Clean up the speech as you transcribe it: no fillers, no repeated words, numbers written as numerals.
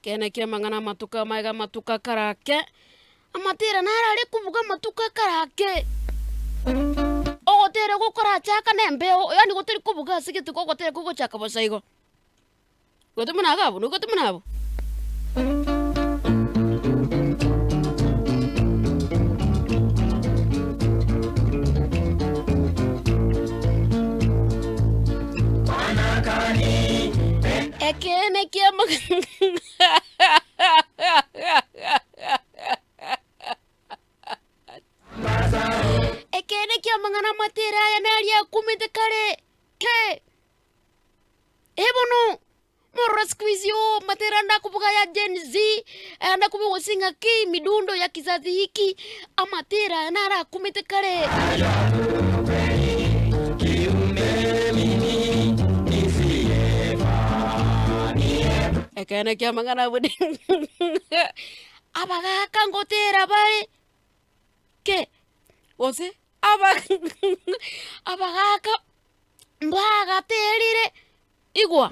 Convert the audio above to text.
kene kia mang'ana matuka maiga matuka karake amatira narari kuvuga matuka karake ogotere gukora chaka nembeo yani goteri kuvuga sigiti gogotere kugochaka bosaigo gotemuna gabo no gotemuna abo ekene kia ekene kia mang'ana matira ya naria kumite kare ke ebono morora siku hizi matira anda kuvuga ya Gen Z anda kuvuga singa ki midundo ya kizazi hiki amatira nara kumite kare ekene kia mang'ana budi abagaka ngotera bari ke ose abagaka mbagaterire igwa